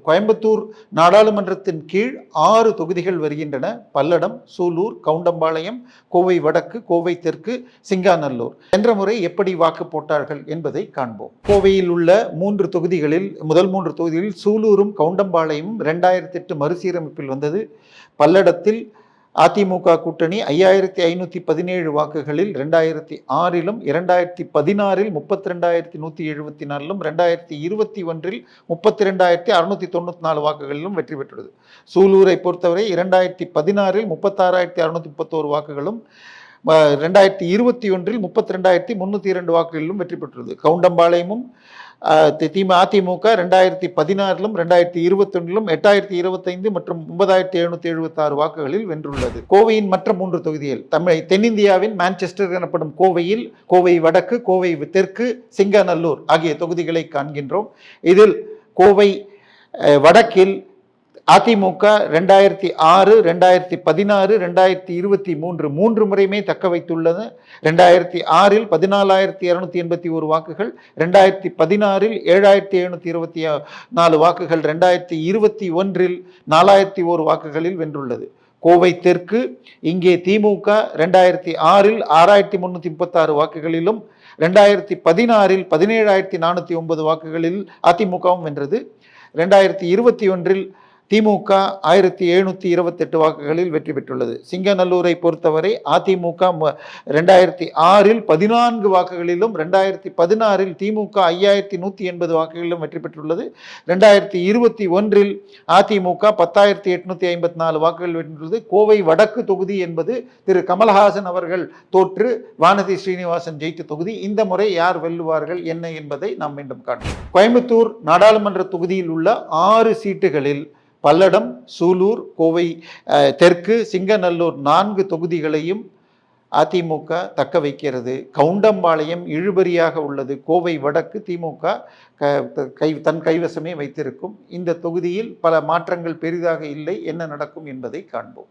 கோயம்புத்தூர் நாடாளுமன்றத்தின் கீழ் 6 தொகுதிகள் வருகின்றன. பல்லடம், சூலூர், கவுண்டம்பாளையம், கோவை வடக்கு, கோவை தெற்கு, சிங்காநல்லூர். சென்ற முறை எப்படி வாக்கு போட்டார்கள் என்பதை காண்போம். கோவையில் உள்ள 3 தொகுதிகளில் முதல் 3 தொகுதிகளில் சூலூரும் கவுண்டம்பாளையமும் 2008 மறுசீரமைப்பில் வந்தது. பல்லடத்தில் அதிமுக கூட்டணி 5517 வாக்குகளில் 2006லும் 2016ல் 32,174லும் 2021ல் 32,694 வாக்குகளிலும் வெற்றி பெற்றுள்ளது. சூலூரை பொறுத்தவரை 2016ல் 36,631 வாக்குகளும் 2021ல் 32,302 வாக்குகளிலும் வெற்றி பெற்றுள்ளது. கவுண்டம்பாளையமும் அதிமுக 2016லும் 2021லும் 8,025 மற்றும் 9,776 வாக்குகளில் வென்றுள்ளது. கோவையின் மற்ற 3 தொகுதிகள் தென்னிந்தியாவின் மான்செஸ்டர் எனப்படும் கோவையில் கோவை வடக்கு, கோவை தெற்கு, சிங்காநல்லூர் ஆகிய தொகுதிகளை காண்கின்றோம். இதில் கோவை வடக்கில் அதிமுக 2006, 2016, 2023 3 முறையுமே தக்க வைத்துள்ளது. 2006ல் 14,281 வாக்குகள், 2016ல் 7,724 வாக்குகள், 2021ல் 4,001 வாக்குகளில் வென்றுள்ளது. கோவை தெற்கு இங்கே திமுக 2006ல் 6,336 வாக்குகளிலும் 2016ல் 17,409 வாக்குகளில் அதிமுகவும் வென்றது. 2021ல் திமுக 1,728 வாக்குகளில் வெற்றி பெற்றுள்ளது. சிங்கநல்லூரை பொறுத்தவரை அதிமுக 2006ல் 14 வாக்குகளிலும் 2016ல் திமுக 5,180 வாக்குகளிலும் வெற்றி பெற்றுள்ளது. 2021ல் அதிமுக 10,854 வாக்குகள் வென்றுள்ளது. கோவை வடக்கு தொகுதி என்பது திரு கமல்ஹாசன் அவர்கள் தோற்று வானதி ஸ்ரீனிவாசன் ஜெயித்த தொகுதி. இந்த முறை யார் வெல்லுவார்கள் என்ன என்பதை நாம் மீண்டும் காண்போம். கோயம்புத்தூர் நாடாளுமன்ற தொகுதியில் உள்ள 6 சீட்டுகளில் பல்லடம், சூலூர், கோவை தெற்கு, சிங்கநல்லூர் 4 தொகுதிகளையும் அதிமுக தக்க வைக்கிறது. கவுண்டம்பாளையம் இழுபறியாக உள்ளது. கோவை வடக்கு திமுக தன் கைவசமே வைத்திருக்கும். இந்த தொகுதியில் பல மாற்றங்கள் பெரிதாக இல்லை. என்ன நடக்கும் என்பதை காண்போம்.